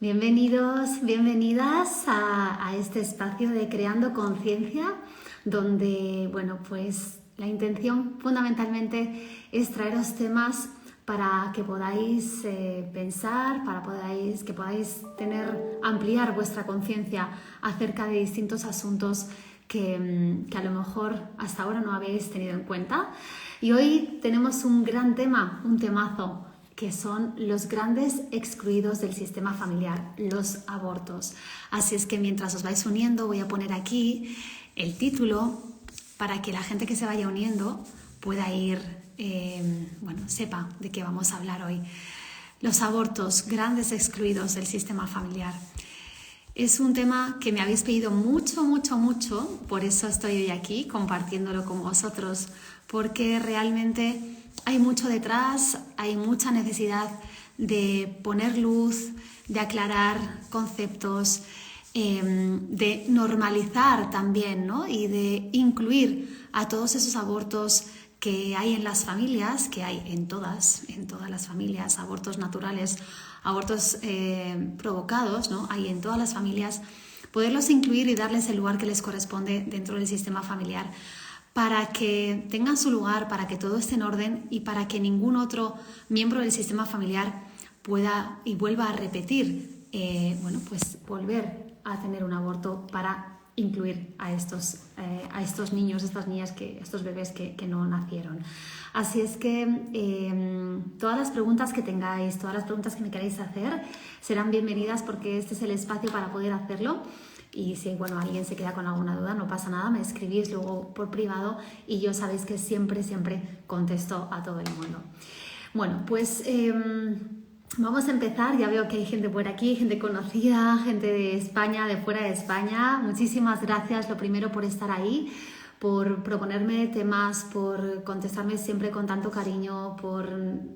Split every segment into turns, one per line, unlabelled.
Bienvenidos, bienvenidas a este espacio de Creando Conciencia, donde, pues la intención fundamentalmente es traeros temas para que podáis pensar, que podáis ampliar vuestra conciencia acerca de distintos asuntos que a lo mejor hasta ahora no habéis tenido en cuenta. Y hoy tenemos un gran tema, un temazo, que son los grandes excluidos del sistema familiar, los abortos. Así es que mientras os vais uniendo voy a poner aquí el título para que la gente que se vaya uniendo pueda ir, sepa de qué vamos a hablar hoy. Los abortos, grandes excluidos del sistema familiar. Es un tema que me habéis pedido mucho, por eso estoy hoy aquí compartiéndolo con vosotros, porque realmente hay mucho detrás, hay mucha necesidad de poner luz, de aclarar conceptos, de normalizar también, ¿no? Y de incluir a todos esos abortos que hay en las familias, que hay en todas las familias, abortos naturales, abortos provocados, ¿no? Hay en todas las familias, poderlos incluir y darles el lugar que les corresponde dentro del sistema familiar, para que tengan su lugar, para que todo esté en orden y para que ningún otro miembro del sistema familiar pueda y vuelva a repetir, volver a tener un aborto para incluir a estos niños, estas niñas, estos bebés que no nacieron. Así es que todas las preguntas que tengáis, todas las preguntas que me queráis hacer serán bienvenidas, porque este es el espacio para poder hacerlo. Y si alguien se queda con alguna duda, no pasa nada, me escribís luego por privado y yo sabéis que siempre contesto a todo el mundo. Vamos a empezar. Ya veo que hay gente por aquí, gente conocida, gente de España, de fuera de España. Muchísimas gracias, lo primero, por estar ahí, por proponerme temas, por contestarme siempre con tanto cariño, por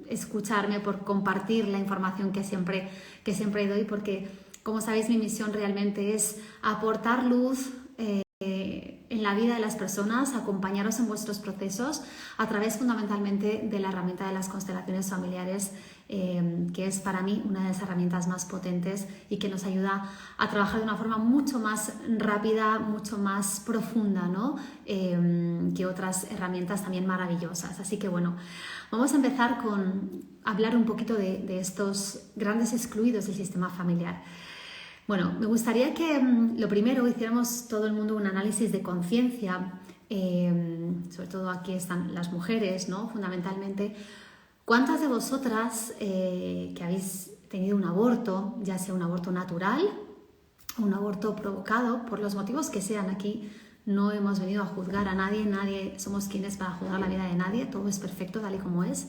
escucharme, por compartir la información que siempre doy, porque, como sabéis, mi misión realmente es aportar luz en la vida de las personas, acompañaros en vuestros procesos a través fundamentalmente de la herramienta de las constelaciones familiares, que es para mí una de las herramientas más potentes y que nos ayuda a trabajar de una forma mucho más rápida, mucho más profunda, ¿no? Que otras herramientas también maravillosas. Así que vamos a empezar con hablar un poquito de estos grandes excluidos del sistema familiar. Me gustaría que lo primero hiciéramos todo el mundo un análisis de conciencia, sobre todo aquí están las mujeres, ¿no? Fundamentalmente, ¿cuántas de vosotras que habéis tenido un aborto, ya sea un aborto natural o un aborto provocado, por los motivos que sean? Aquí no hemos venido a juzgar a nadie somos quienes para juzgar la vida de nadie, todo es perfecto tal y como es,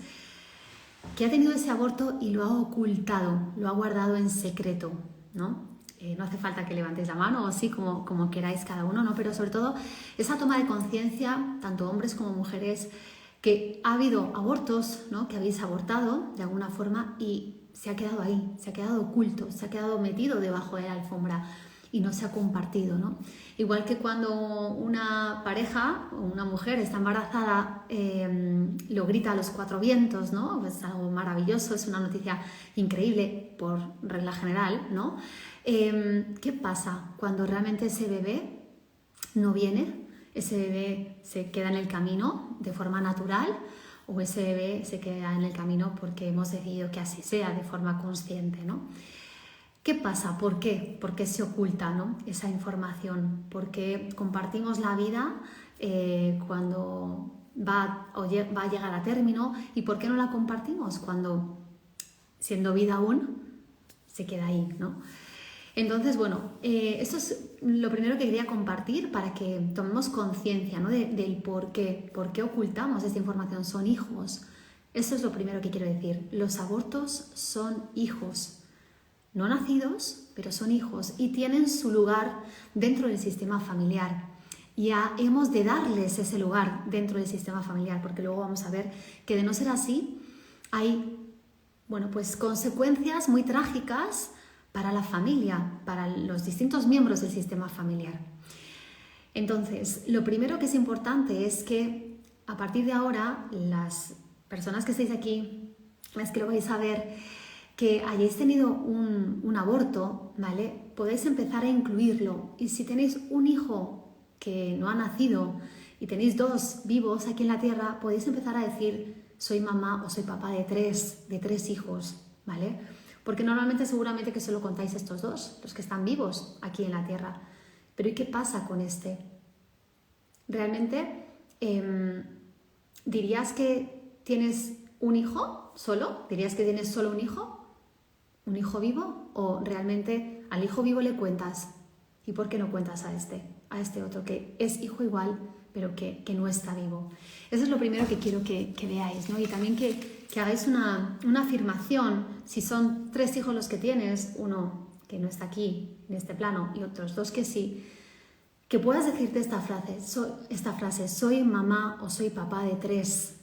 que ha tenido ese aborto y lo ha ocultado, lo ha guardado en secreto, ¿no? No hace falta que levantéis la mano, o sí, como queráis cada uno, ¿no? Pero sobre todo esa toma de conciencia, tanto hombres como mujeres, que ha habido abortos, ¿no? Que habéis abortado de alguna forma y se ha quedado ahí, se ha quedado oculto, se ha quedado metido debajo de la alfombra y no se ha compartido, ¿no? Igual que cuando una pareja o una mujer está embarazada, lo grita a los cuatro vientos, ¿no? Es algo maravilloso, es una noticia increíble por regla general, ¿no? ¿Qué pasa cuando realmente ese bebé no viene? Ese bebé se queda en el camino de forma natural, o ese bebé se queda en el camino porque hemos decidido que así sea, de forma consciente, ¿no? ¿Qué pasa? ¿Por qué? ¿Por qué se oculta, ¿no? Esa información? ¿Por qué compartimos la vida cuando va a llegar a término? ¿Y por qué no la compartimos cuando, siendo vida aún, se queda ahí, ¿no? Entonces, esto es lo primero que quería compartir, para que tomemos conciencia, ¿no? del por qué ocultamos esta información. Son hijos. Eso es lo primero que quiero decir. Los abortos son hijos. No nacidos, pero son hijos y tienen su lugar dentro del sistema familiar. Ya hemos de darles ese lugar dentro del sistema familiar, porque luego vamos a ver que, de no ser así, hay consecuencias muy trágicas para la familia, para los distintos miembros del sistema familiar. Entonces, lo primero que es importante es que a partir de ahora, las personas que estáis aquí, las que lo vais a ver, que hayáis tenido un aborto, ¿vale? Podéis empezar a incluirlo. Y si tenéis un hijo que no ha nacido y tenéis 2 vivos aquí en la tierra, podéis empezar a decir soy mamá o soy papá de 3 hijos, ¿vale? Porque normalmente seguramente que solo contáis estos 2, los que están vivos aquí en la tierra. Pero ¿y qué pasa con este? ¿Realmente dirías que tienes un hijo solo? ¿Dirías que tienes solo un hijo? ¿Un hijo vivo? ¿O realmente al hijo vivo le cuentas? ¿Y por qué no cuentas a este otro que es hijo igual, pero que no está vivo? Eso es lo primero que quiero que veáis, ¿no? Y también que hagáis una afirmación. Si son 3 hijos los que tienes, uno que no está aquí en este plano y otros 2 que sí, que puedas decirte esta frase, soy mamá o soy papá de 3,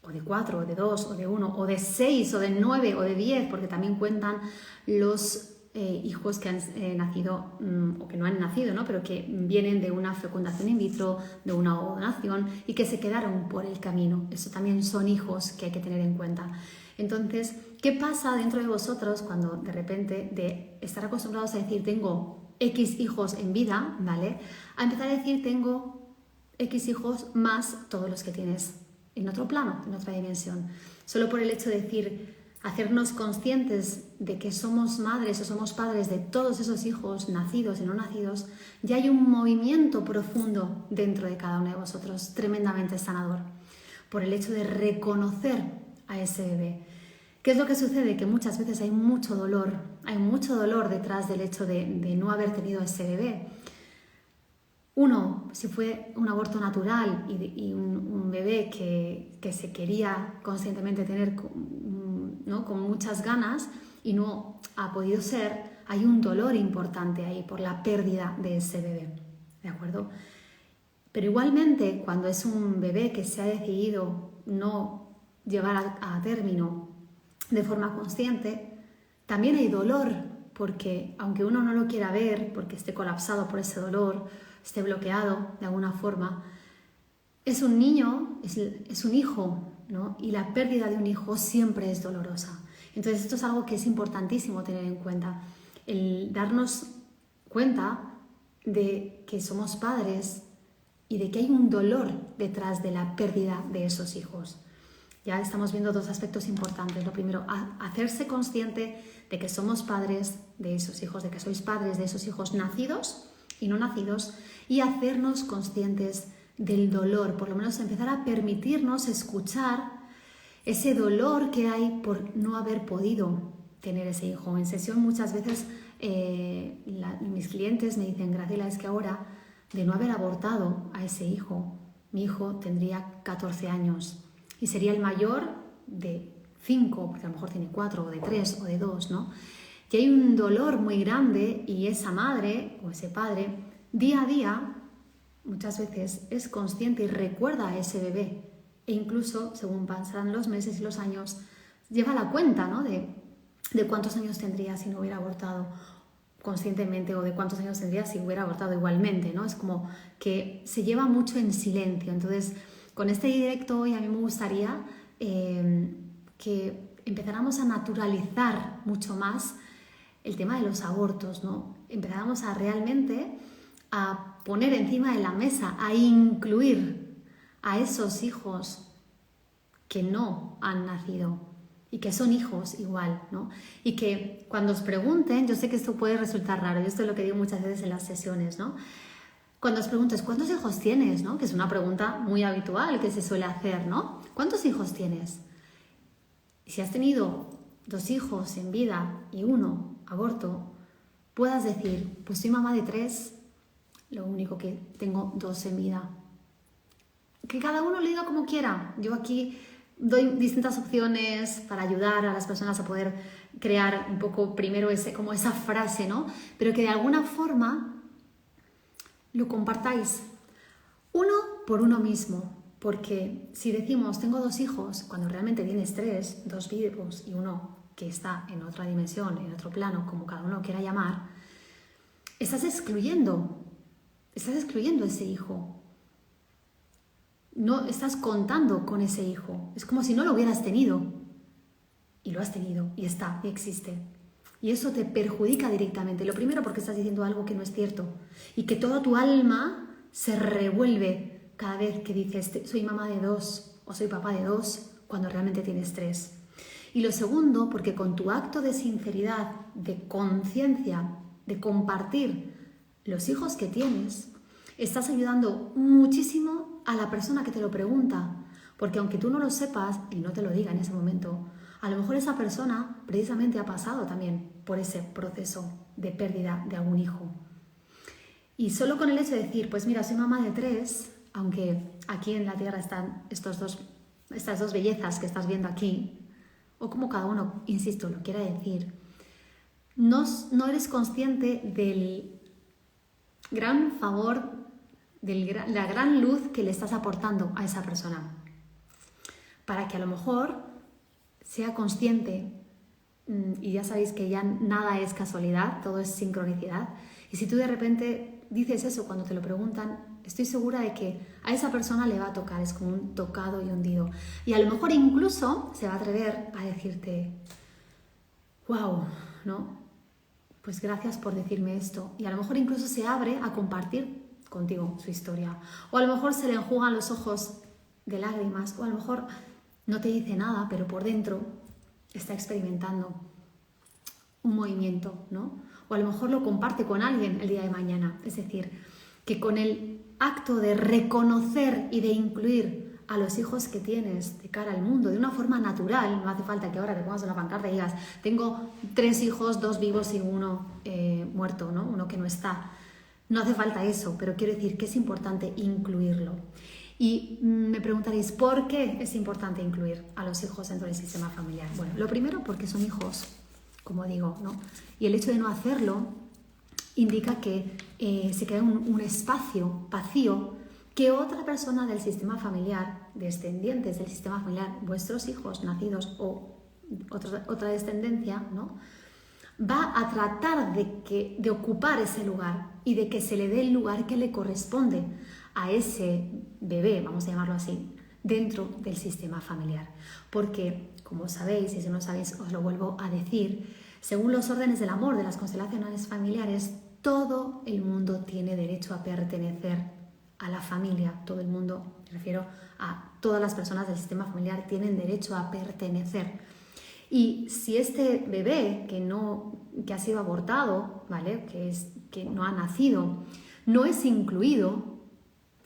o de 4, o de 2, o de 1, o de 6, o de 9, o de 10, porque también cuentan los hijos que han nacido, o que no han nacido, ¿no? Pero que vienen de una fecundación in vitro, de una donación, y que se quedaron por el camino. Eso también son hijos que hay que tener en cuenta. Entonces, ¿qué pasa dentro de vosotros cuando de repente de estar acostumbrados a decir tengo X hijos en vida, ¿vale? A empezar a decir tengo X hijos más todos los que tienes en otro plano, en otra dimensión. Solo por el hecho de decir, hacernos conscientes de que somos madres o somos padres de todos esos hijos nacidos y no nacidos, ya hay un movimiento profundo dentro de cada uno de vosotros, tremendamente sanador, por el hecho de reconocer a ese bebé. ¿Qué es lo que sucede? Que muchas veces hay mucho dolor detrás del hecho de no haber tenido a ese bebé. Uno, si fue un aborto natural y un bebé que se quería conscientemente tener, ¿no?, con muchas ganas y no ha podido ser, hay un dolor importante ahí por la pérdida de ese bebé, ¿de acuerdo? Pero igualmente, cuando es un bebé que se ha decidido no llevar a término de forma consciente, también hay dolor, porque aunque uno no lo quiera ver, porque esté colapsado por ese dolor, esté bloqueado de alguna forma, es un niño, es un hijo, ¿no? Y la pérdida de un hijo siempre es dolorosa. Entonces esto es algo que es importantísimo tener en cuenta, el darnos cuenta de que somos padres y de que hay un dolor detrás de la pérdida de esos hijos. Ya estamos viendo 2 aspectos importantes. Lo primero, hacerse consciente de que somos padres de esos hijos, de que sois padres de esos hijos nacidos y no nacidos, y hacernos conscientes del dolor, por lo menos empezar a permitirnos escuchar ese dolor que hay por no haber podido tener ese hijo. En sesión muchas veces mis clientes me dicen, Graciela, es que ahora de no haber abortado a ese hijo, mi hijo tendría 14 años y sería el mayor de 5, porque a lo mejor tiene 4 o de 3 o de 2, ¿no? Y hay un dolor muy grande y esa madre o ese padre día a día muchas veces es consciente y recuerda a ese bebé e incluso según pasan los meses y los años lleva la cuenta, ¿no?, de cuántos años tendría si no hubiera abortado conscientemente o de cuántos años tendría si hubiera abortado igualmente, ¿no? Es como que se lleva mucho en silencio. Entonces, con este directo hoy a mí me gustaría que empezáramos a naturalizar mucho más el tema de los abortos, ¿no? Empezáramos a realmente a poner encima de la mesa, a incluir a esos hijos que no han nacido y que son hijos igual, ¿no? Y que cuando os pregunten, yo sé que esto puede resultar raro, y esto es lo que digo muchas veces en las sesiones, ¿no? Cuando os preguntes, ¿cuántos hijos tienes?, ¿no? Que es una pregunta muy habitual que se suele hacer, ¿no? ¿Cuántos hijos tienes? Y si has tenido 2 hijos en vida y 1 aborto, puedas decir, pues soy mamá de 3, lo único que tengo 2 en vida. Que cada uno le diga como quiera. Yo aquí doy distintas opciones para ayudar a las personas a poder crear un poco primero como esa frase, ¿no? Pero que de alguna forma lo compartáis. Uno por uno mismo. Porque si decimos tengo 2 hijos, cuando realmente tienes 3, 2 vivos y 1 que está en otra dimensión, en otro plano, como cada uno quiera llamar, estás excluyendo ese hijo. No estás contando con ese hijo. Es como si no lo hubieras tenido. y lo has tenido, y está, y existe. Y eso te perjudica directamente. Lo primero porque estás diciendo algo que no es cierto y que toda tu alma se revuelve cada vez que dices soy mamá de 2 o soy papá de 2 cuando realmente tienes 3. Y lo segundo porque con tu acto de sinceridad, de conciencia, de compartir los hijos que tienes, estás ayudando muchísimo a la persona que te lo pregunta. Porque aunque tú no lo sepas y no te lo diga en ese momento, a lo mejor esa persona precisamente ha pasado también por ese proceso de pérdida de algún hijo. Y solo con el hecho de decir, pues mira, soy mamá de 3, aunque aquí en la tierra están estas dos bellezas que estás viendo aquí, o como cada uno, insisto, lo quiera decir, no eres consciente del gran favor, de la gran luz que le estás aportando a esa persona. Para que a lo mejor sea consciente, y ya sabéis que ya nada es casualidad, todo es sincronicidad, y si tú de repente dices eso cuando te lo preguntan, estoy segura de que a esa persona le va a tocar, es como un tocado y hundido. Y a lo mejor incluso se va a atrever a decirte, wow, ¿no? Pues gracias por decirme esto. Y a lo mejor incluso se abre a compartir contigo su historia. O a lo mejor se le enjugan los ojos de lágrimas, o a lo mejor no te dice nada, pero por dentro está experimentando un movimiento, ¿no? O a lo mejor lo comparte con alguien el día de mañana. Es decir, que con el acto de reconocer y de incluir a los hijos que tienes de cara al mundo de una forma natural, no hace falta que ahora te pongas una pancarta y digas, tengo 3 hijos, 2 vivos y 1 muerto, ¿no? Uno que no está. No hace falta eso, pero quiero decir que es importante incluirlo. Y me preguntaréis, ¿por qué es importante incluir a los hijos dentro del sistema familiar? Bueno, lo primero porque son hijos, como digo, ¿no? Y el hecho de no hacerlo indica que se crea un espacio vacío que otra persona del sistema familiar, descendientes del sistema familiar, vuestros hijos nacidos o otra descendencia, ¿no? Va a tratar de ocupar ese lugar y de que se le dé el lugar que le corresponde a ese bebé, vamos a llamarlo así, dentro del sistema familiar. Porque, como sabéis, y si no sabéis os lo vuelvo a decir, según los órdenes del amor de las constelaciones familiares, todo el mundo tiene derecho a pertenecer a la familia. Todo el mundo, me refiero a todas las personas del sistema familiar, tienen derecho a pertenecer. Y si este bebé que ha sido abortado, ¿vale? que no ha nacido, no es incluido,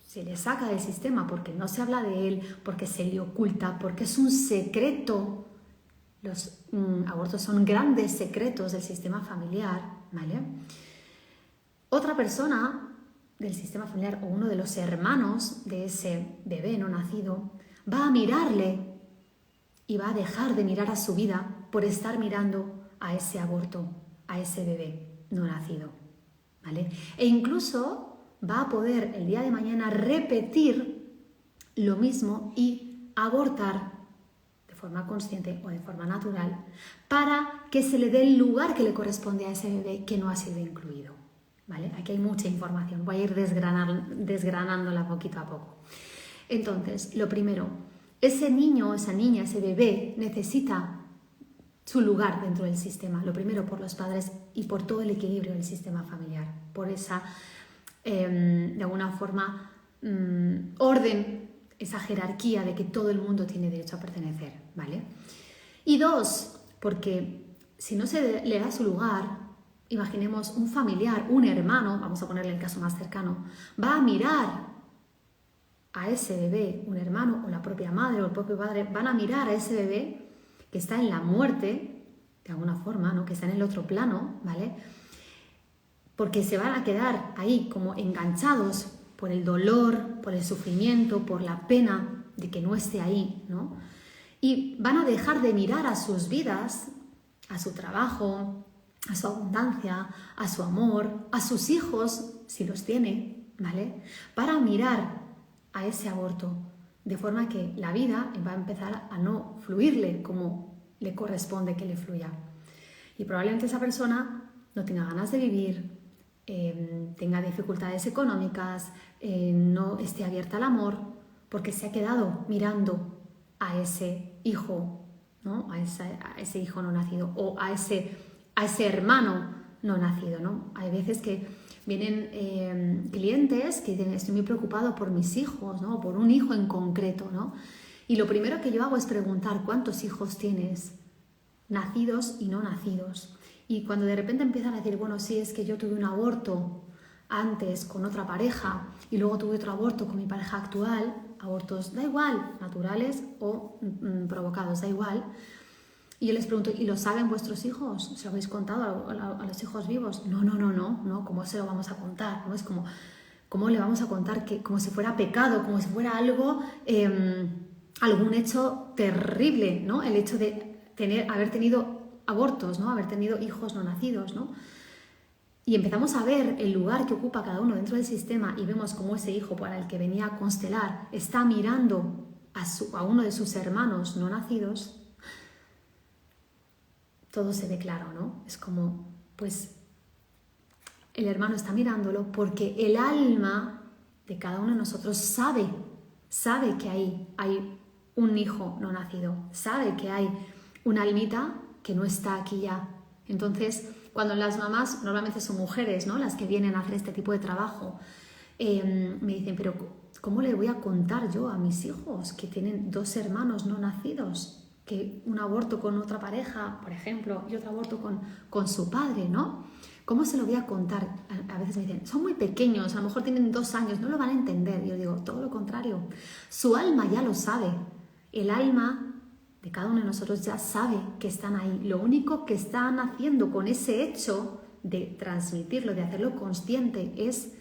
se le saca del sistema porque no se habla de él, porque se le oculta, porque es un secreto. Los abortos son grandes secretos del sistema familiar, ¿vale? Otra persona del sistema familiar o uno de los hermanos de ese bebé no nacido va a mirarle y va a dejar de mirar a su vida por estar mirando a ese aborto, a ese bebé no nacido, ¿vale? E incluso va a poder el día de mañana repetir lo mismo y abortar de forma consciente o de forma natural para que se le dé el lugar que le corresponde a ese bebé que no ha sido incluido, ¿vale? Aquí hay mucha información, voy a ir desgranándola poquito a poco. Entonces, lo primero, ese niño, esa niña, ese bebé necesita su lugar dentro del sistema, lo primero por los padres y por todo el equilibrio del sistema familiar, por esa de alguna forma orden, esa jerarquía de que todo el mundo tiene derecho a pertenecer, ¿vale? Y 2, porque si no se le da su lugar, imaginemos un familiar, un hermano, vamos a ponerle el caso más cercano, va a mirar a ese bebé, un hermano o la propia madre o el propio padre, van a mirar a ese bebé que está en la muerte, de alguna forma, ¿no? Que está en el otro plano, ¿vale? Porque se van a quedar ahí como enganchados por el dolor, por el sufrimiento, por la pena de que no esté ahí, ¿no? Y van a dejar de mirar a sus vidas, a su trabajo, a su abundancia, a su amor, a sus hijos, si los tiene, ¿vale? Para mirar a ese aborto, de forma que la vida va a empezar a no fluirle como le corresponde que le fluya. Y probablemente esa persona no tenga ganas de vivir, tenga dificultades económicas, no esté abierta al amor, porque se ha quedado mirando a ese hijo ¿no? A ese hijo no nacido o a ese hermano no nacido, ¿no? Hay veces que vienen clientes que dicen, estoy muy preocupado por mis hijos, ¿no? Por un hijo en concreto, ¿no? Y lo primero que yo hago es preguntar cuántos hijos tienes, nacidos y no nacidos. Y cuando de repente empiezan a decir, bueno, sí, es que yo tuve un aborto antes con otra pareja y luego tuve otro aborto con mi pareja actual, abortos, da igual, naturales o provocados, da igual. Y yo les pregunto, ¿y lo saben vuestros hijos? ¿Se lo habéis contado a los hijos vivos? No, ¿cómo se lo vamos a contar? ¿No? Es como, ¿cómo le vamos a contar que como si fuera pecado, como si fuera algo, algún hecho terrible, ¿no? El hecho de haber tenido abortos, ¿no? Haber tenido hijos no nacidos, ¿no? Y empezamos a ver el lugar que ocupa cada uno dentro del sistema y vemos cómo ese hijo para el que venía a constelar está mirando a uno de sus hermanos no nacidos. Todo se ve claro, ¿no? Es como, pues, el hermano está mirándolo porque el alma de cada uno de nosotros sabe que hay un hijo no nacido, sabe que hay una almita que no está aquí ya. Entonces, cuando las mamás, normalmente son mujeres, ¿no? Las que vienen a hacer este tipo de trabajo, me dicen, pero ¿cómo le voy a contar yo a mis hijos que tienen 2 hermanos no nacidos? Que un aborto con otra pareja, por ejemplo, y otro aborto con su padre, ¿no? ¿Cómo se lo voy a contar? A veces me dicen, son muy pequeños, a lo mejor tienen 2 años, no lo van a entender. Yo digo, todo lo contrario. Su alma ya lo sabe. El alma de cada uno de nosotros ya sabe que están ahí. Lo único que están haciendo con ese hecho de transmitirlo, de hacerlo consciente, es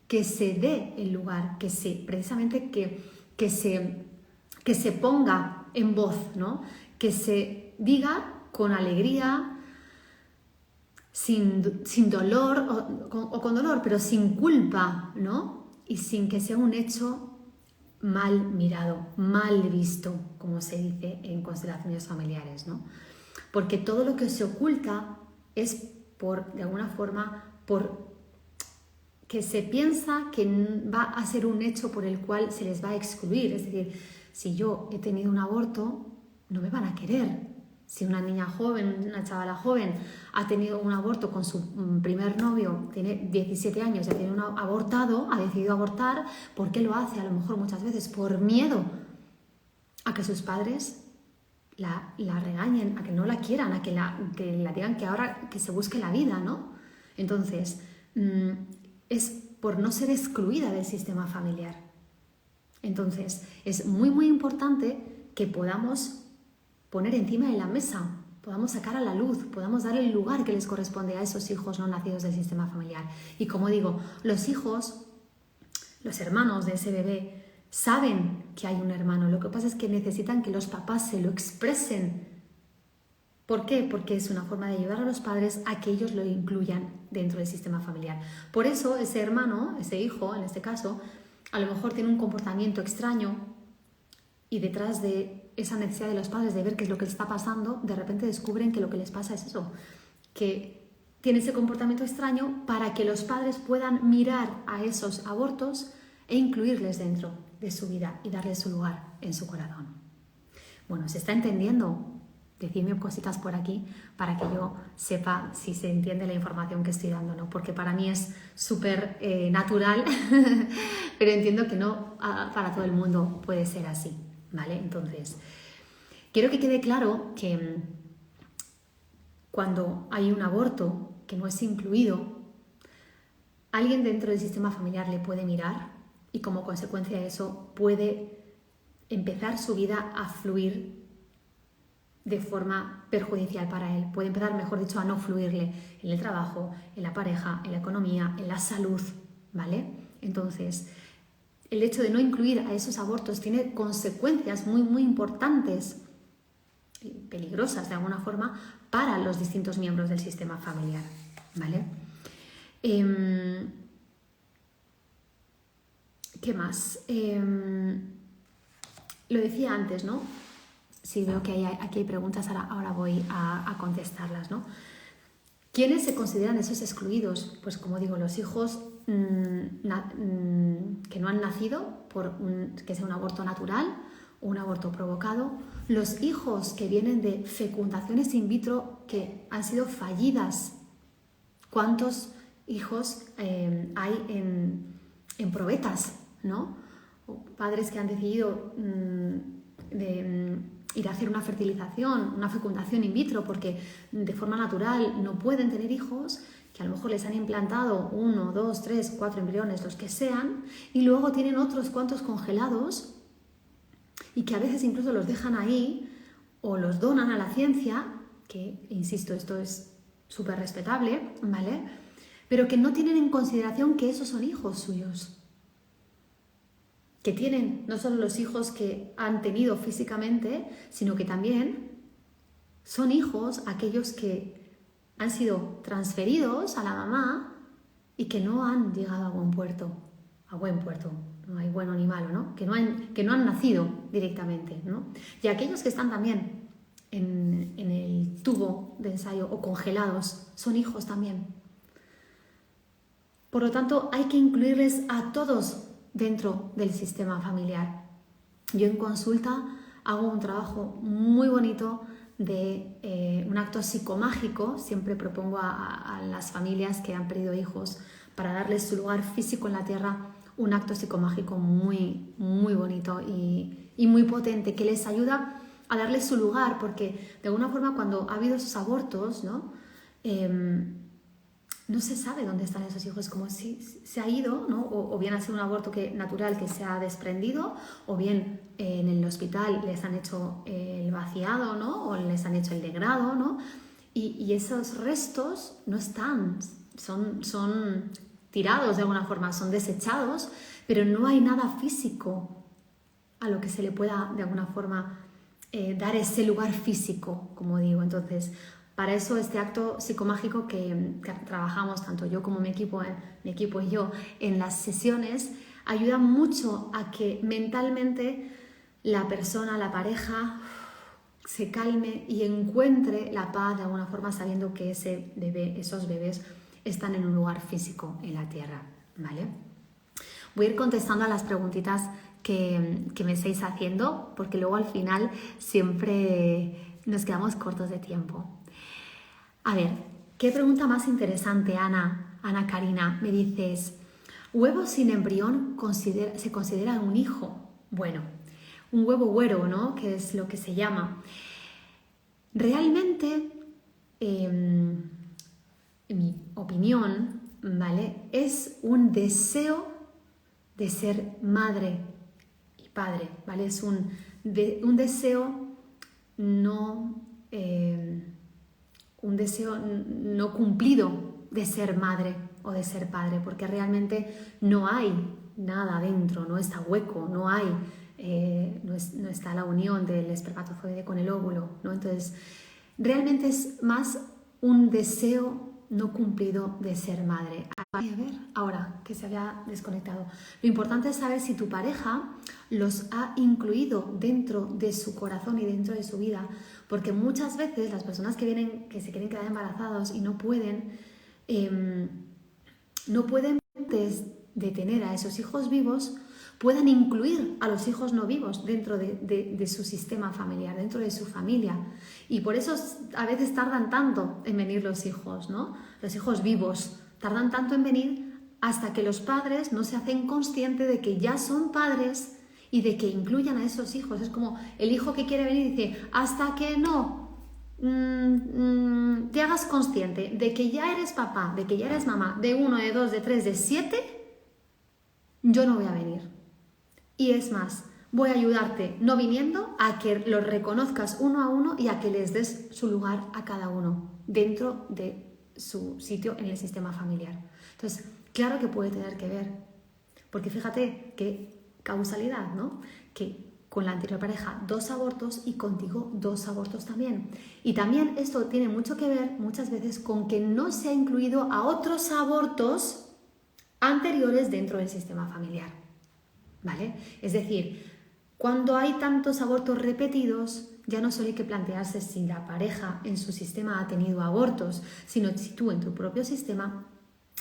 que se dé el lugar, precisamente que se ponga en voz, ¿no? Que se diga con alegría, sin dolor o con dolor, pero sin culpa, ¿no? Y sin que sea un hecho mal mirado, mal visto, como se dice en constelaciones familiares, ¿no? Porque todo lo que se oculta es de alguna forma, que se piensa que va a ser un hecho por el cual se les va a excluir. Es decir, si yo he tenido un aborto, no me van a querer. Si una niña joven, una chavala joven ha tenido un aborto con su primer novio, tiene 17 años, ha decidido abortar, ¿por qué lo hace? A lo mejor muchas veces por miedo a que sus padres la regañen, a que no la quieran, a que la digan que ahora que se busque la vida, ¿no? Entonces, es por no ser excluida del sistema familiar. Entonces, es muy, muy importante que podamos poner encima de la mesa, podamos sacar a la luz, podamos dar el lugar que les corresponde a esos hijos no nacidos del sistema familiar. Y como digo, los hijos, los hermanos de ese bebé, saben que hay un hermano. Lo que pasa es que necesitan que los papás se lo expresen. ¿Por qué? Porque es una forma de ayudar a los padres a que ellos lo incluyan dentro del sistema familiar. Por eso ese hermano, ese hijo, en este caso, a lo mejor tiene un comportamiento extraño y detrás de esa necesidad de los padres de ver qué es lo que les está pasando, de repente descubren que lo que les pasa es eso, que tiene ese comportamiento extraño para que los padres puedan mirar a esos abortos e incluirles dentro de su vida y darles su lugar en su corazón. Bueno, ¿se está entendiendo? Decidme cositas por aquí para que yo sepa si se entiende la información que estoy dando, ¿no? Porque para mí es súper natural, pero entiendo que no para todo el mundo puede ser así, ¿vale? Entonces, quiero que quede claro que cuando hay un aborto que no es incluido, alguien dentro del sistema familiar le puede mirar y como consecuencia de eso puede empezar su vida a fluir de forma perjudicial para él. Puede empezar, mejor dicho, a no fluirle en el trabajo, en la pareja, en la economía, en la salud, ¿vale? Entonces, el hecho de no incluir a esos abortos tiene consecuencias muy, muy importantes y peligrosas de alguna forma para los distintos miembros del sistema familiar, ¿vale? ¿Qué más? Lo decía antes, ¿no? Si veo que aquí hay preguntas, ahora voy a contestarlas, ¿no? ¿Quiénes se consideran esos excluidos? Pues como digo, los hijos que no han nacido por que sea un aborto natural un aborto provocado, los hijos que vienen de fecundaciones in vitro que han sido fallidas. ¿Cuántos hijos hay en probetas, ¿no? O padres que han decidido ir a hacer una fertilización, una fecundación in vitro, porque de forma natural no pueden tener hijos, que a lo mejor les han implantado 1, 2, 3, 4 embriones, los que sean, y luego tienen otros cuantos congelados y que a veces incluso los dejan ahí o los donan a la ciencia, que, insisto, esto es súper respetable, ¿vale? Pero que no tienen en consideración que esos son hijos suyos. Que tienen no solo los hijos que han tenido físicamente, sino que también son hijos aquellos que han sido transferidos a la mamá y que no han llegado a buen puerto, no hay bueno ni malo, ¿no? Que no han nacido directamente, ¿no? Y aquellos que están también en el tubo de ensayo o congelados son hijos también. Por lo tanto, hay que incluirles a todos dentro del sistema familiar. Yo en consulta hago un trabajo muy bonito de un acto psicomágico. Siempre propongo a las familias que han perdido hijos, para darles su lugar físico en la tierra, un acto psicomágico muy, muy bonito y muy potente, que les ayuda a darles su lugar, porque de alguna forma cuando ha habido esos abortos, ¿no? No se sabe dónde están esos hijos, como si se ha ido, ¿no? O bien ha sido un aborto natural que se ha desprendido, o bien en el hospital les han hecho el vaciado, ¿no? O les han hecho el degrado, ¿no? Y esos restos no están, son tirados de alguna forma, son desechados, pero no hay nada físico a lo que se le pueda de alguna forma dar ese lugar físico, como digo. Entonces, para eso este acto psicomágico que trabajamos tanto yo como mi equipo y yo en las sesiones ayuda mucho a que mentalmente la persona, la pareja, se calme y encuentre la paz de alguna forma, sabiendo que ese bebé, esos bebés están en un lugar físico en la tierra, ¿vale? Voy a ir contestando a las preguntitas que me estáis haciendo, porque luego al final siempre nos quedamos cortos de tiempo. A ver, ¿qué pregunta más interesante, Ana Karina? Me dices, ¿huevo sin embrión se considera un hijo? Bueno, un huevo güero, ¿no? Que es lo que se llama. Realmente, en mi opinión, ¿vale? Es un deseo de ser madre y padre, ¿vale? Es un deseo un deseo no cumplido de ser madre o de ser padre, porque realmente no hay nada dentro, no está hueco, no está la unión del espermatozoide con el óvulo, ¿no? Entonces, realmente es más un deseo no cumplido de ser madre. A ver, ahora que se había desconectado. Lo importante es saber si tu pareja los ha incluido dentro de su corazón y dentro de su vida, porque muchas veces las personas que se quieren quedar embarazados y no pueden antes de tener a esos hijos vivos, puedan incluir a los hijos no vivos dentro de su sistema familiar, dentro de su familia. Y por eso a veces tardan tanto en venir los hijos, ¿no? Los hijos vivos tardan tanto en venir hasta que los padres no se hacen conscientes de que ya son padres y de que incluyan a esos hijos. Es como el hijo que quiere venir y dice, hasta que no te hagas consciente de que ya eres papá, de que ya eres mamá, de 1, de 2, de 3, de 7, yo no voy a venir. Y es más, voy a ayudarte no viniendo a que los reconozcas uno a uno y a que les des su lugar a cada uno dentro de su sitio en el sistema familiar. Entonces, claro que puede tener que ver, porque fíjate qué causalidad, ¿no? Que con la anterior pareja 2 abortos y contigo 2 abortos también. Y también esto tiene mucho que ver muchas veces con que no se ha incluido a otros abortos anteriores dentro del sistema familiar, ¿vale? Es decir, cuando hay tantos abortos repetidos, ya no solo hay que plantearse si la pareja en su sistema ha tenido abortos, sino si tú en tu propio sistema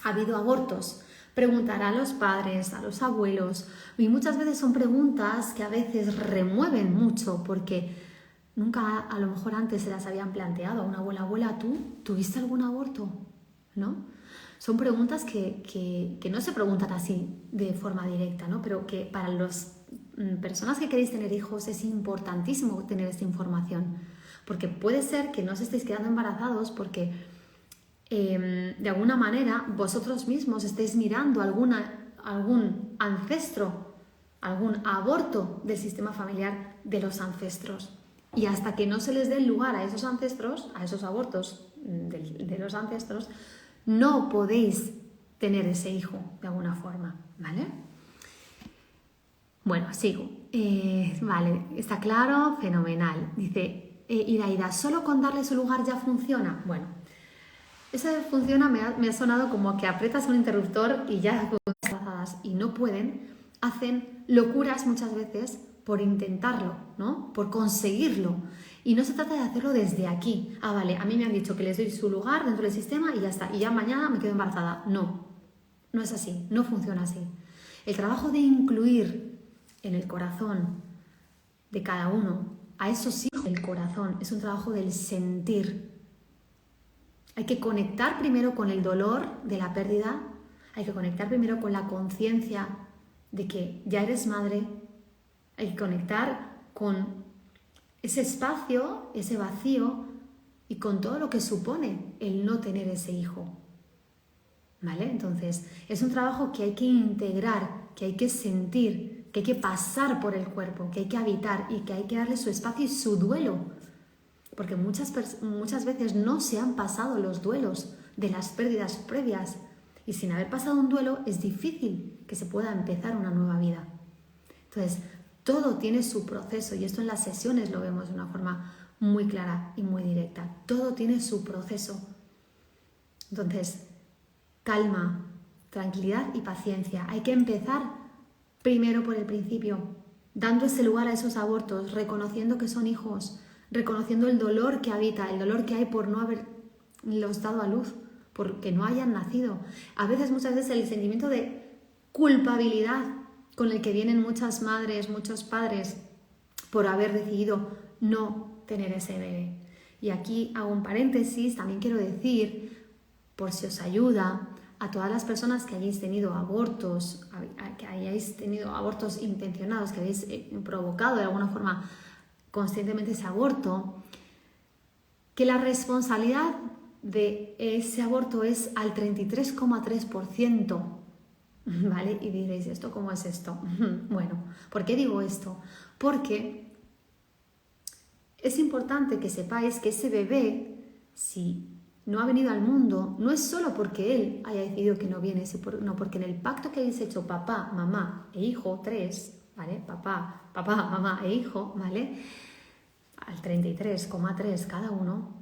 ha habido abortos preguntar a los padres, a los abuelos, y muchas veces son preguntas que a veces remueven mucho porque nunca a lo mejor antes se las habían planteado a una abuela. Abuela, ¿tú tuviste algún aborto? ¿No? Son preguntas que no se preguntan así de forma directa, ¿no? Pero que para las personas que queréis tener hijos es importantísimo tener esta información, porque puede ser que no os estéis quedando embarazados porque de alguna manera vosotros mismos estéis mirando algún ancestro, algún aborto del sistema familiar de los ancestros. Y hasta que no se les dé el lugar a esos ancestros, a esos abortos de los ancestros, no podéis tener ese hijo de alguna forma, ¿vale? Bueno, sigo. Vale, está claro, fenomenal. Dice Iraida, ¿solo con darle su lugar ya funciona? Bueno, eso funciona, me ha sonado como que aprietas un interruptor y ya embarazadas y no pueden, hacen locuras muchas veces por intentarlo, ¿no? Por conseguirlo. Y no se trata de hacerlo desde aquí. Ah, vale, a mí me han dicho que les doy su lugar dentro del sistema y ya está. Y ya mañana me quedo embarazada. No, no es así, no funciona así. El trabajo de incluir en el corazón de cada uno a esos hijos del corazón es un trabajo del sentir. Hay que conectar primero con el dolor de la pérdida, hay que conectar primero con la conciencia de que ya eres madre, hay que conectar con ese espacio, ese vacío y con todo lo que supone el no tener ese hijo. ¿Vale? Entonces, es un trabajo que hay que integrar, que hay que sentir, que hay que pasar por el cuerpo, que hay que habitar y que hay que darle su espacio y su duelo. Porque muchas veces no se han pasado los duelos de las pérdidas previas y sin haber pasado un duelo es difícil que se pueda empezar una nueva vida. Entonces, todo tiene su proceso y esto en las sesiones lo vemos de una forma muy clara y muy directa. Todo tiene su proceso. Entonces, calma, tranquilidad y paciencia. Hay que empezar primero por el principio, dando ese lugar a esos abortos, reconociendo que son hijos, reconociendo el dolor que habita, el dolor que hay por no haberlos dado a luz, porque no hayan nacido. A veces, muchas veces, el sentimiento de culpabilidad con el que vienen muchas madres, muchos padres, por haber decidido no tener ese bebé. Y aquí hago un paréntesis, también quiero decir, por si os ayuda, a todas las personas que hayáis tenido abortos, intencionados, que habéis provocado de alguna forma conscientemente ese aborto, que la responsabilidad de ese aborto es al 33,3%, ¿vale? Y diréis, ¿esto cómo es esto? Bueno, ¿por qué digo esto? Porque es importante que sepáis que ese bebé, si no ha venido al mundo, no es solo porque él haya decidido que no viene, sino porque en el pacto que habéis hecho papá, mamá e hijo, 3, ¿vale? Papá, mamá e hijo, ¿vale? Al 33,3 cada uno,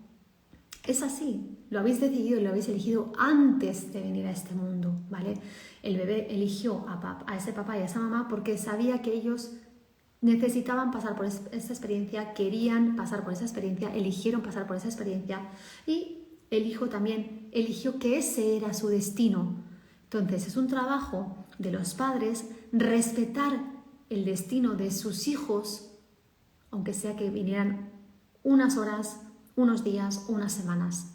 es así, lo habéis decidido y lo habéis elegido antes de venir a este mundo, ¿vale? El bebé eligió a ese papá y a esa mamá porque sabía que ellos necesitaban pasar por esta experiencia, querían pasar por esa experiencia, eligieron pasar por esa experiencia y el hijo también eligió que ese era su destino. Entonces es un trabajo de los padres respetar el destino de sus hijos, aunque sea que vinieran unas horas, unos días, unas semanas.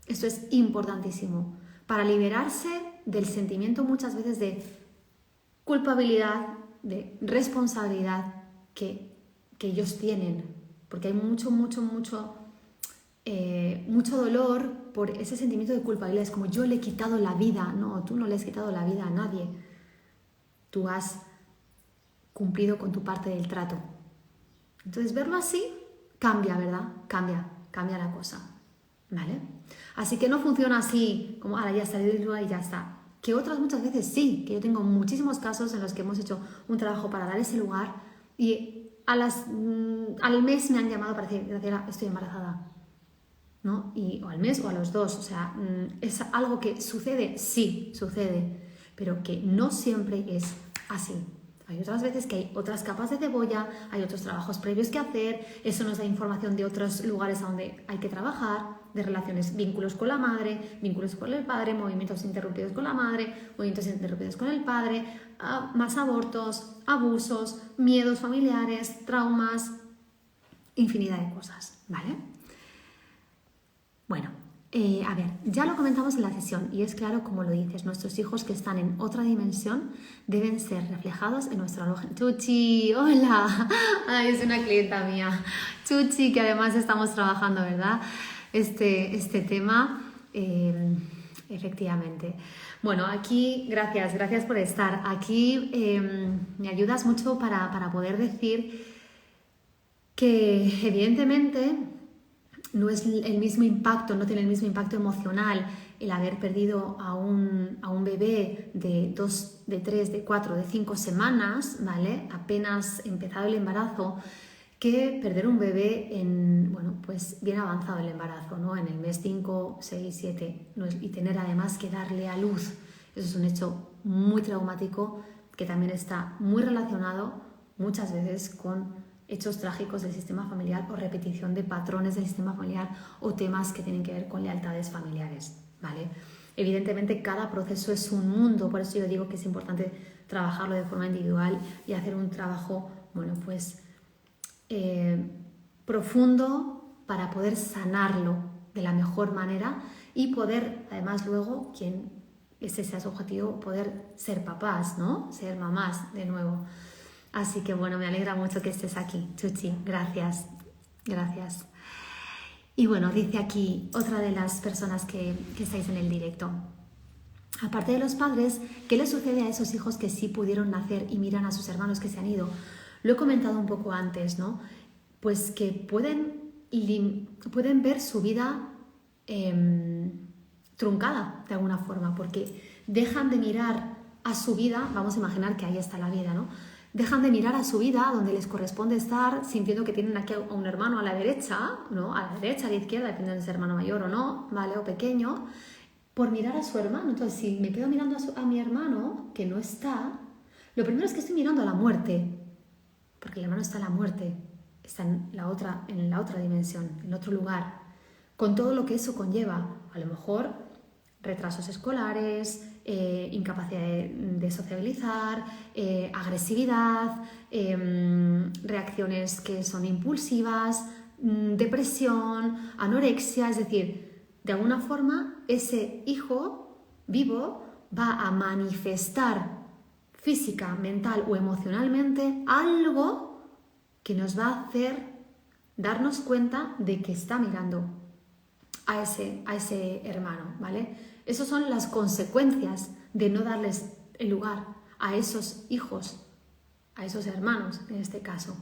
Esto es importantísimo para liberarse del sentimiento muchas veces de culpabilidad, de responsabilidad que ellos tienen, porque hay mucho dolor por ese sentimiento de culpabilidad. Es como yo le he quitado la vida. No, tú no le has quitado la vida a nadie. Tú has cumplido con tu parte del trato. Entonces, verlo así cambia, ¿verdad? Cambia la cosa, ¿vale? Así que no funciona así, como ahora ya está de duda y ya está. Que otras muchas veces sí, que yo tengo muchísimos casos en los que hemos hecho un trabajo para dar ese lugar y al mes me han llamado para decir, Graciela, estoy embarazada, ¿no? O al mes o a los 2, o sea, es algo que sucede, sí, sucede, pero que no siempre es así. Hay otras veces que hay otras capas de cebolla, hay otros trabajos previos que hacer, eso nos da información de otros lugares a donde hay que trabajar, de relaciones, vínculos con la madre, vínculos con el padre, movimientos interrumpidos con la madre, movimientos interrumpidos con el padre, más abortos, abusos, miedos familiares, traumas, infinidad de cosas, ¿vale? Bueno, a ver, ya lo comentamos en la sesión y es claro como lo dices, nuestros hijos que están en otra dimensión deben ser reflejados en nuestro alojamiento. Chuchi, hola, ay, es una clienta mía, Chuchi, que además estamos trabajando, ¿verdad? Este tema, efectivamente. Bueno, aquí, gracias por estar. Aquí me ayudas mucho para poder decir que evidentemente no es el mismo impacto, no tiene el mismo impacto emocional el haber perdido a un bebé de 2, de 3, de 4, de 5 semanas, ¿vale? Apenas empezado el embarazo, que perder un bebé pues bien avanzado el embarazo, ¿no? En el mes 5, 6, 7, y tener además que darle a luz. Eso es un hecho muy traumático que también está muy relacionado muchas veces con hechos trágicos del sistema familiar o repetición de patrones del sistema familiar o temas que tienen que ver con lealtades familiares, ¿vale? Evidentemente cada proceso es un mundo, por eso yo digo que es importante trabajarlo de forma individual y hacer un trabajo, profundo para poder sanarlo de la mejor manera y poder, además luego, quien ese sea su objetivo, poder ser papás, ¿no? Ser mamás de nuevo. Así que bueno, me alegra mucho que estés aquí, Chuchi, gracias. Y bueno, dice aquí otra de las personas que estáis en el directo. Aparte de los padres, ¿qué les sucede a esos hijos que sí pudieron nacer y miran a sus hermanos que se han ido? Lo he comentado un poco antes, ¿no? Pues que pueden ver su vida truncada de alguna forma, porque dejan de mirar a su vida, vamos a imaginar que ahí está la vida, ¿no? Dejan de mirar a su vida donde les corresponde estar, sintiendo que tienen aquí a un hermano a la derecha, ¿no? A la derecha, a la izquierda, dependiendo de si es hermano mayor o no, ¿vale? O pequeño, por mirar a su hermano. Entonces, si me quedo mirando a mi hermano, que no está, lo primero es que estoy mirando a la muerte, porque el hermano está en la muerte, está en la otra dimensión, en otro lugar, con todo lo que eso conlleva. A lo mejor retrasos escolares, incapacidad de sociabilizar, agresividad, reacciones que son impulsivas, depresión, anorexia, es decir, de alguna forma ese hijo vivo va a manifestar física, mental o emocionalmente algo que nos va a hacer darnos cuenta de que está mirando a ese hermano, ¿vale? Esas son las consecuencias de no darles el lugar a esos hijos, a esos hermanos en este caso.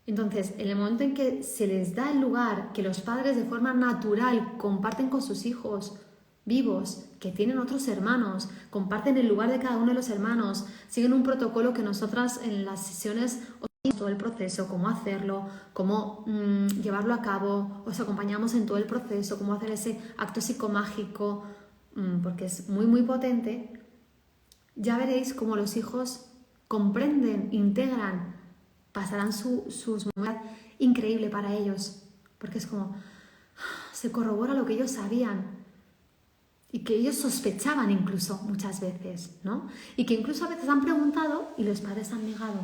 Entonces, en el momento en que se les da el lugar, que los padres de forma natural comparten con sus hijos vivos, que tienen otros hermanos, comparten el lugar de cada uno de los hermanos, siguen un protocolo que nosotras en las sesiones todo el proceso, cómo hacerlo, cómo llevarlo a cabo, os acompañamos en todo el proceso, cómo hacer ese acto psicomágico, porque es muy muy potente. Ya veréis cómo los hijos comprenden, integran, pasarán sus momentos increíble para ellos, porque es como se corrobora lo que ellos sabían y que ellos sospechaban incluso muchas veces, ¿no? Y que incluso a veces han preguntado y los padres han negado.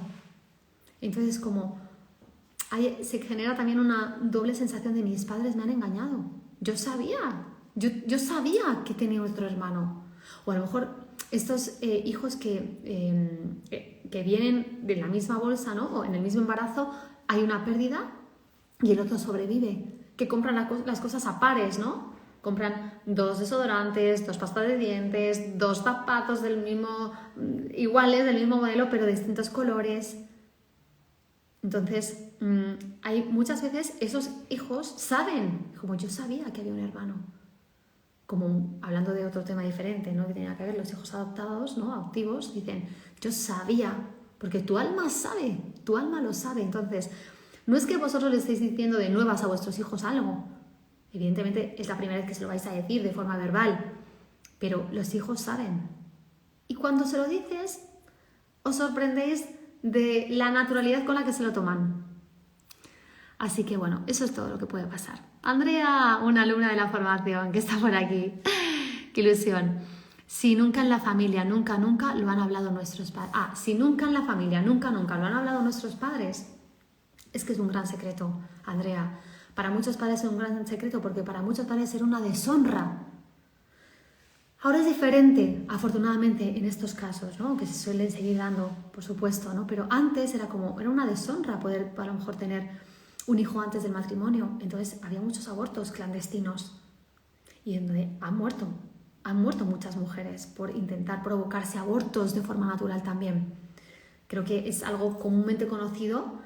Entonces, se genera también una doble sensación de mis padres me han engañado. Yo sabía que tenía otro hermano. O a lo mejor estos hijos que vienen de la misma bolsa, ¿no? O en el mismo embarazo, hay una pérdida y el otro sobrevive. Que compran las cosas a pares, ¿no? Compran 2 desodorantes, 2 pastas de dientes, 2 zapatos iguales, del mismo modelo, pero de distintos colores. Entonces, hay muchas veces esos hijos saben, como yo sabía que había un hermano, como hablando de otro tema diferente, ¿no? Que tenía que ver los hijos adoptados, ¿no? Adoptivos, dicen, yo sabía, porque tu alma sabe, tu alma lo sabe. Entonces, no es que vosotros le estéis diciendo de nuevas a vuestros hijos algo, evidentemente es la primera vez que se lo vais a decir de forma verbal, pero los hijos saben. Y cuando se lo dices, os sorprendéis de la naturalidad con la que se lo toman. Así que bueno, eso es todo lo que puede pasar. Andrea, una alumna de la formación que está por aquí. ¡Qué ilusión! Si nunca en la familia, nunca lo han hablado nuestros padres. Si nunca en la familia, nunca lo han hablado nuestros padres. Es que es un gran secreto, Andrea. Para muchos padres es un gran secreto porque para muchos padres era una deshonra. Ahora es diferente, afortunadamente, en estos casos, ¿no? Que se suelen seguir dando, por supuesto, ¿no? Pero antes era una deshonra poder a lo mejor tener un hijo antes del matrimonio. Entonces había muchos abortos clandestinos y en donde han muerto muchas mujeres por intentar provocarse abortos de forma natural también. Creo que es algo comúnmente conocido,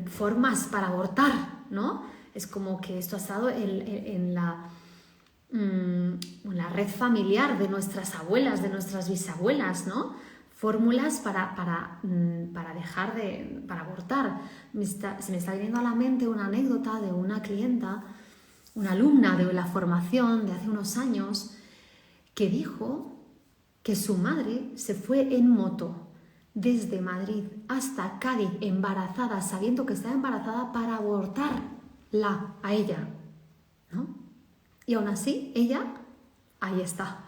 formas para abortar, ¿no? Es como que esto ha estado en la red familiar de nuestras abuelas, de nuestras bisabuelas, ¿no? Fórmulas para abortar. Se me está viniendo a la mente una anécdota de una clienta, una alumna de la formación de hace unos años, que dijo que su madre se fue en moto desde Madrid hasta Cádiz embarazada, sabiendo que estaba embarazada, para abortarla a ella, ¿no? Y aún así, ella, ahí está,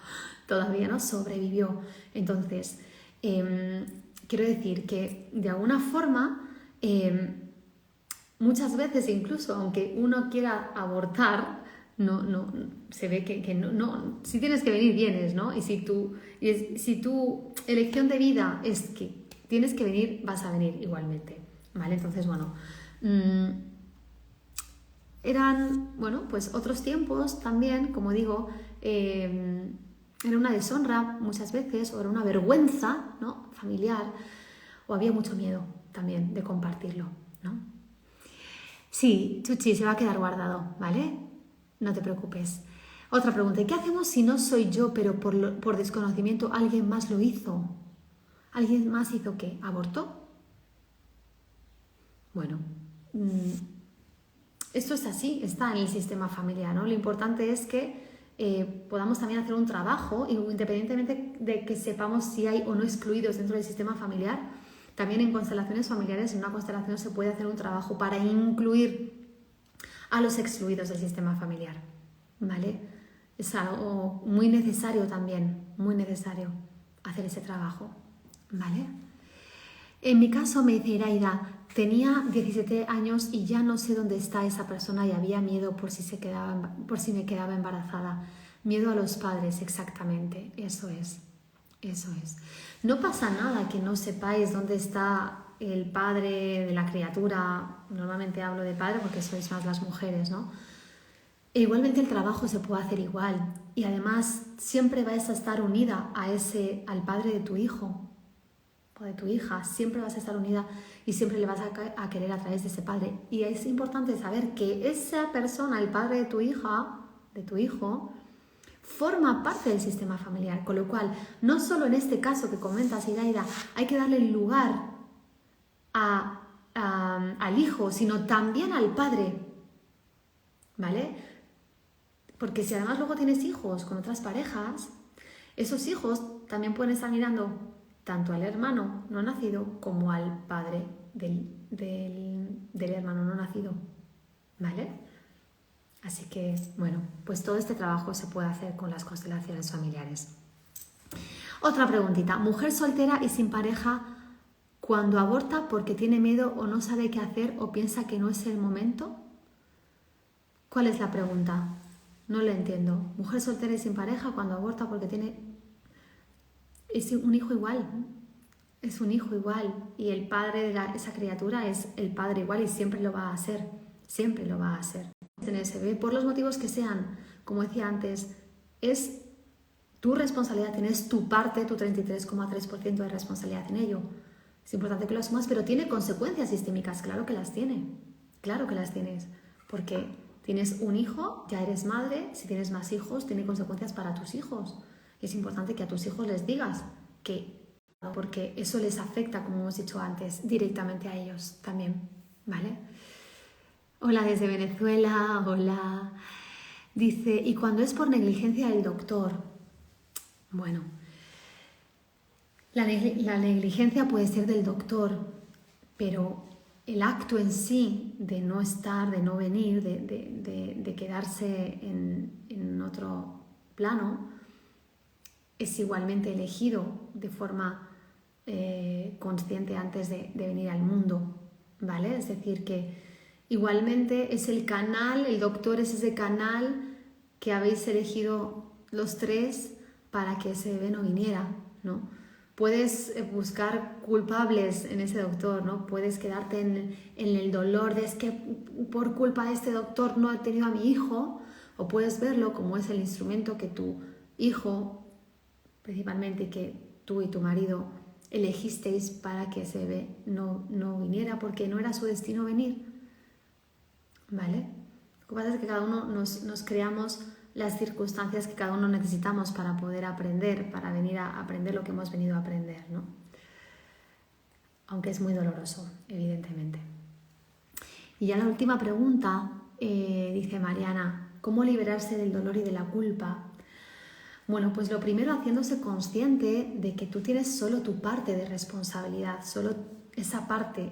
todavía no sobrevivió. Entonces, quiero decir que de alguna forma, muchas veces incluso, aunque uno quiera abortar, no se ve que no, si tienes que venir, vienes, ¿no? Y si tu elección de vida es que tienes que venir, vas a venir igualmente, ¿vale? Entonces, bueno, eran, bueno, pues otros tiempos también, como digo, era una deshonra muchas veces, o era una vergüenza, ¿no? Familiar, o había mucho miedo también de compartirlo, ¿no? Sí, Chuchi, se va a quedar guardado, ¿vale? No te preocupes. Otra pregunta, ¿y qué hacemos si no soy yo, pero por desconocimiento alguien más lo hizo? ¿Alguien más hizo qué? ¿Abortó? Bueno, esto es así, está en el sistema familiar, ¿no? Lo importante es que podamos también hacer un trabajo, independientemente de que sepamos si hay o no excluidos dentro del sistema familiar. También en constelaciones familiares, en una constelación se puede hacer un trabajo para incluir a los excluidos del sistema familiar, ¿vale? Es algo muy necesario también, muy necesario hacer ese trabajo, ¿vale? En mi caso, me dice Iraida, tenía 17 años y ya no sé dónde está esa persona y había miedo por si me quedaba embarazada. Miedo a los padres, exactamente, eso es. No pasa nada que no sepáis dónde está el padre de la criatura. Normalmente hablo de padre porque sois más las mujeres, ¿no? E igualmente el trabajo se puede hacer igual. Y además siempre vais a estar unida al padre de tu hijo o de tu hija. Siempre vas a estar unida y siempre le vas a querer a través de ese padre. Y es importante saber que esa persona, el padre de tu hija, de tu hijo, forma parte del sistema familiar, con lo cual, no solo en este caso que comentas, Iraida, hay que darle lugar al hijo, sino también al padre, ¿vale? Porque si además luego tienes hijos con otras parejas, esos hijos también pueden estar mirando tanto al hermano no nacido como al padre del hermano no nacido, ¿vale? Así que, bueno, pues todo este trabajo se puede hacer con las constelaciones familiares. Otra preguntita. Mujer soltera y sin pareja cuando aborta porque tiene miedo o no sabe qué hacer o piensa que no es el momento. ¿Cuál es la pregunta? No la entiendo. Mujer soltera y sin pareja cuando aborta porque es un hijo igual. Es un hijo igual. Y el padre de esa criatura es el padre igual y siempre lo va a ser. Siempre lo va a ser. TNSB, por los motivos que sean, como decía antes, es tu responsabilidad, tienes tu parte, tu 33,3% de responsabilidad en ello. Es importante que lo asumas, pero tiene consecuencias sistémicas, claro que las tiene, claro que las tienes, porque tienes un hijo, ya eres madre, si tienes más hijos, tiene consecuencias para tus hijos. Y es importante que a tus hijos les digas que, porque eso les afecta, como hemos dicho antes, directamente a ellos también, ¿vale? Hola desde Venezuela, hola. Dice, ¿y cuando es por negligencia del doctor? Bueno, La negligencia puede ser del doctor, pero el acto en sí de no estar, de no venir, de quedarse en otro plano, es igualmente elegido de forma consciente antes de venir al mundo, ¿vale? Es decir, que igualmente es el canal, el doctor es ese canal que habéis elegido los tres para que ese bebé no viniera, ¿no? Puedes buscar culpables en ese doctor, ¿no? Puedes quedarte en el dolor de es que por culpa de este doctor no he tenido a mi hijo, o puedes verlo como es el instrumento que tu hijo, principalmente que tú y tu marido elegisteis para que ese bebé no viniera porque no era su destino venir, ¿vale? Lo que pasa es que cada uno nos creamos las circunstancias que cada uno necesitamos para poder aprender, para venir a aprender lo que hemos venido a aprender, ¿no? Aunque es muy doloroso, evidentemente. Y ya la última pregunta, dice Mariana, ¿cómo liberarse del dolor y de la culpa? Bueno, pues lo primero haciéndose consciente de que tú tienes solo tu parte de responsabilidad, solo esa parte,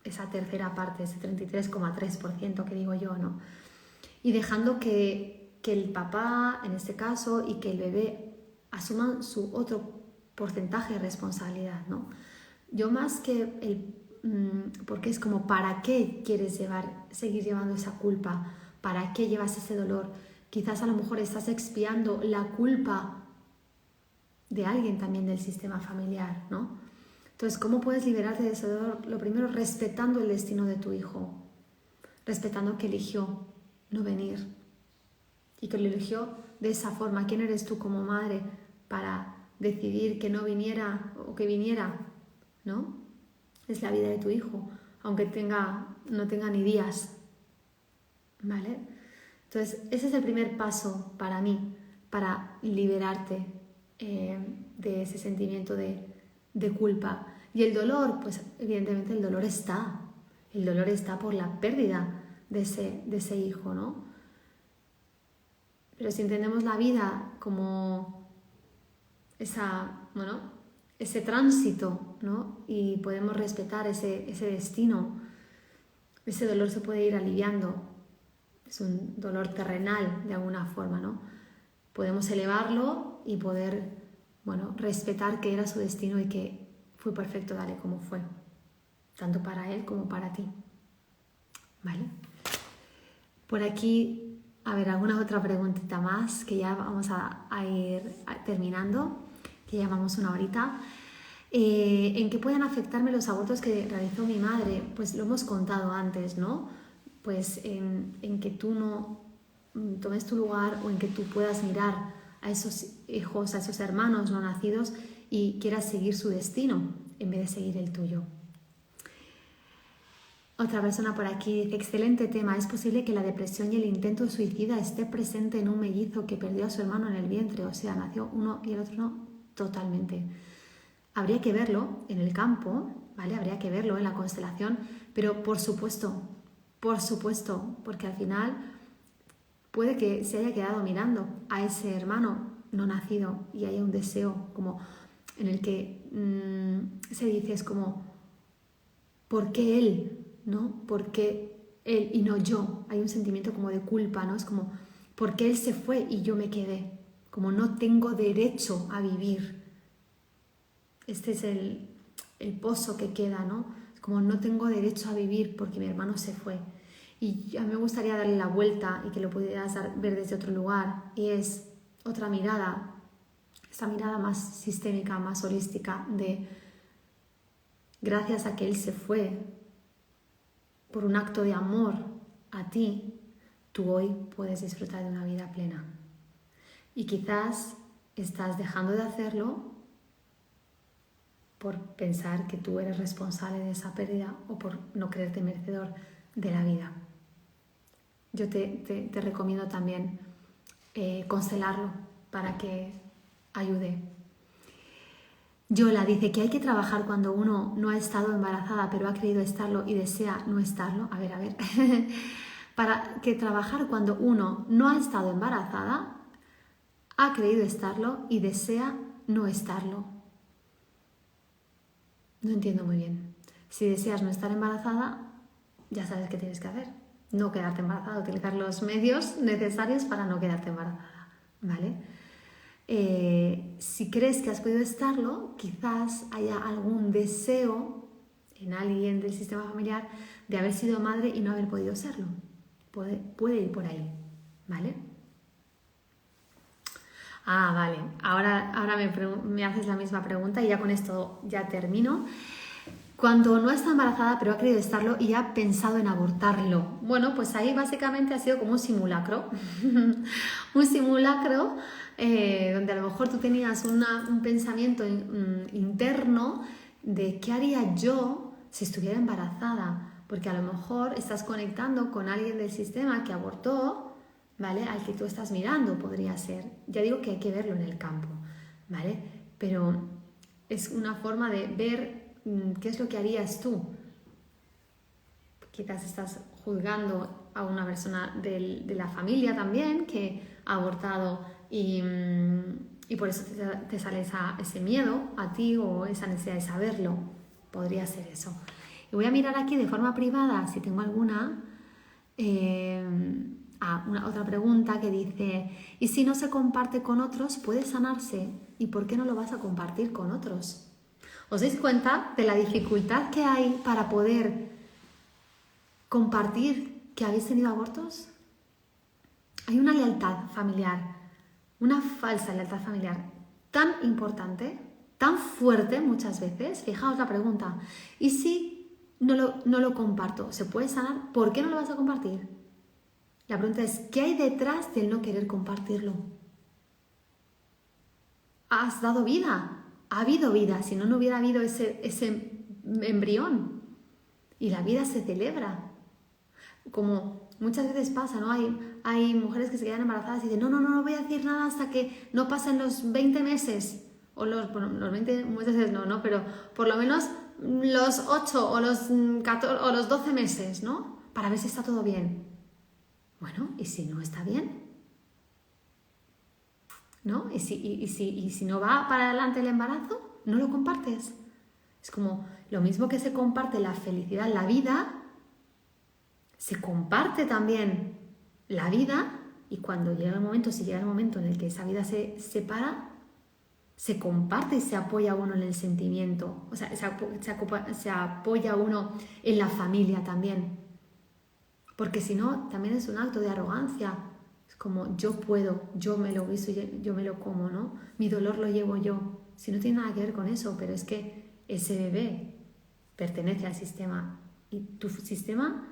esa tercera parte, ese 33,3% que digo yo, ¿no? Y dejando que el papá, en este caso, y que el bebé asuman su otro porcentaje de responsabilidad, ¿no? Yo más que porque es como, ¿para qué quieres seguir llevando esa culpa? ¿Para qué llevas ese dolor? Quizás a lo mejor estás expiando la culpa de alguien también del sistema familiar, ¿no? Entonces, ¿cómo puedes liberarte de ese dolor? Lo primero, respetando el destino de tu hijo, respetando que eligió no venir y que lo eligió de esa forma. ¿Quién eres tú como madre para decidir que no viniera o que viniera? ¿No? Es la vida de tu hijo, aunque no tenga ni días, ¿vale? Entonces, ese es el primer paso para mí, para liberarte de ese sentimiento de culpa. Y el dolor, pues evidentemente el dolor está. El dolor está por la pérdida de ese hijo, ¿no? Pero si entendemos la vida como ese tránsito, ¿no? Y podemos respetar ese destino, ese dolor se puede ir aliviando. Es un dolor terrenal de alguna forma, ¿no? Podemos elevarlo y poder, respetar que era su destino y que fue perfecto tal y como fue, tanto para él como para ti, ¿vale? Por aquí, a ver, alguna otra preguntita más, que ya vamos a ir terminando, que ya llevamos una horita. ¿En qué pueden afectarme los abortos que realizó mi madre? Pues lo hemos contado antes, ¿no? Pues en que tú no tomes tu lugar o en que tú puedas mirar a esos hijos, a esos hermanos no nacidos y quieras seguir su destino en vez de seguir el tuyo. Otra persona por aquí dice, excelente tema, ¿es posible que la depresión y el intento de suicida esté presente en un mellizo que perdió a su hermano en el vientre? O sea, nació uno y el otro no. Totalmente. Habría que verlo en el campo, ¿vale? Habría que verlo en la constelación, pero por supuesto, porque al final puede que se haya quedado mirando a ese hermano no nacido y haya un deseo como en el que se dice, es como, ¿por qué él? ¿No? ¿Por qué él y no yo? Hay un sentimiento como de culpa, ¿no? Es como, ¿por qué él se fue y yo me quedé? Como no tengo derecho a vivir. Este es el pozo que queda, ¿no? Es como no tengo derecho a vivir porque mi hermano se fue. Y a mí me gustaría darle la vuelta y que lo pudieras ver desde otro lugar. Y es otra mirada, esa mirada más sistémica, más holística de gracias a que él se fue por un acto de amor a ti, tú hoy puedes disfrutar de una vida plena. Y quizás estás dejando de hacerlo por pensar que tú eres responsable de esa pérdida o por no creerte merecedor de la vida. Yo te recomiendo también constelarlo para que ayude. Yola dice que hay que trabajar cuando uno no ha estado embarazada pero ha querido estarlo y desea no estarlo. A ver. Para que trabajar cuando uno no ha estado embarazada, ha querido estarlo y desea no estarlo. No entiendo muy bien. Si deseas no estar embarazada, ya sabes qué tienes que hacer. No quedarte embarazada, utilizar los medios necesarios para no quedarte embarazada, ¿vale? Si crees que has podido estarlo, quizás haya algún deseo en alguien del sistema familiar de haber sido madre y no haber podido serlo. Puede ir por ahí, ¿vale? Ah, vale. Ahora me haces la misma pregunta y ya con esto ya termino. Cuando no está embarazada pero ha querido estarlo y ha pensado en abortarlo. Bueno, pues ahí básicamente ha sido como un simulacro. Un simulacro donde a lo mejor tú tenías un pensamiento interno de qué haría yo si estuviera embarazada. Porque a lo mejor estás conectando con alguien del sistema que abortó, ¿vale? Al que tú estás mirando podría ser. Ya digo que hay que verlo en el campo, ¿vale? Pero es una forma de ver qué es lo que harías tú. Quizás estás juzgando a una persona de la familia también que ha abortado y por eso te sale ese miedo a ti o esa necesidad de saberlo. Podría ser eso. Y voy a mirar aquí de forma privada si tengo alguna. Otra pregunta que dice: ¿y si no se comparte con otros, puede sanarse? ¿Y por qué no lo vas a compartir con otros? ¿Os dais cuenta de la dificultad que hay para poder compartir que habéis tenido abortos? Hay una lealtad familiar, una falsa lealtad familiar tan importante, tan fuerte muchas veces. Fijaos la pregunta: ¿y si no lo comparto? ¿Se puede sanar? ¿Por qué no lo vas a compartir? La pregunta es: ¿qué hay detrás del no querer compartirlo? Has dado vida. Ha habido vida, si no, no hubiera habido ese embrión. Y la vida se celebra. Como muchas veces pasa, ¿no? Hay mujeres que se quedan embarazadas y dicen: no voy a decir nada hasta que no pasen los 20 meses. O los 20 muchas veces no, pero por lo menos los 8 o los 14 o los 12 meses, ¿no? Para ver si está todo bien. Bueno, ¿y si no está bien? ¿No? ¿Y si no va para adelante el embarazo? ¿No lo compartes? Es como lo mismo que se comparte la felicidad, la vida, se comparte también la vida, y cuando llega el momento, si llega el momento en el que esa vida se separa, se comparte y se apoya uno en el sentimiento, o sea, se apoya uno en la familia también. Porque si no, también es un acto de arrogancia. Es como: yo puedo, yo me lo guiso, yo me lo como, ¿no? Mi dolor lo llevo yo. Si no tiene nada que ver con eso, pero es que ese bebé pertenece al sistema y tu sistema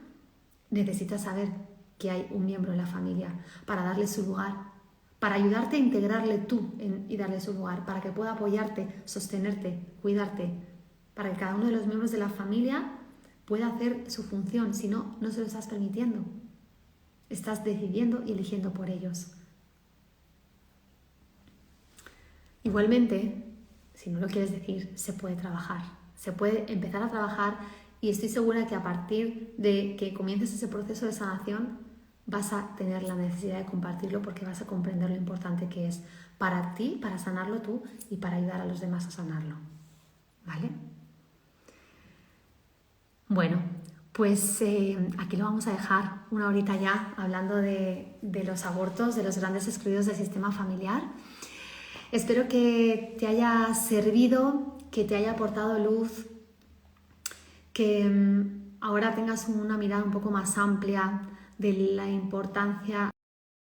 necesita saber que hay un miembro en la familia para darle su lugar, para ayudarte a integrarle tú y darle su lugar, para que pueda apoyarte, sostenerte, cuidarte, para que cada uno de los miembros de la familia pueda hacer su función. Si no, no se lo estás permitiendo. Estás decidiendo y eligiendo por ellos. Igualmente, si no lo quieres decir, se puede trabajar. Se puede empezar a trabajar, y estoy segura que a partir de que comiences ese proceso de sanación vas a tener la necesidad de compartirlo, porque vas a comprender lo importante que es para ti, para sanarlo tú y para ayudar a los demás a sanarlo. ¿Vale? Bueno, pues aquí lo vamos a dejar, una horita ya, hablando de los abortos, de los grandes excluidos del sistema familiar. Espero que te haya servido, que te haya aportado luz, que ahora tengas una mirada un poco más amplia de la importancia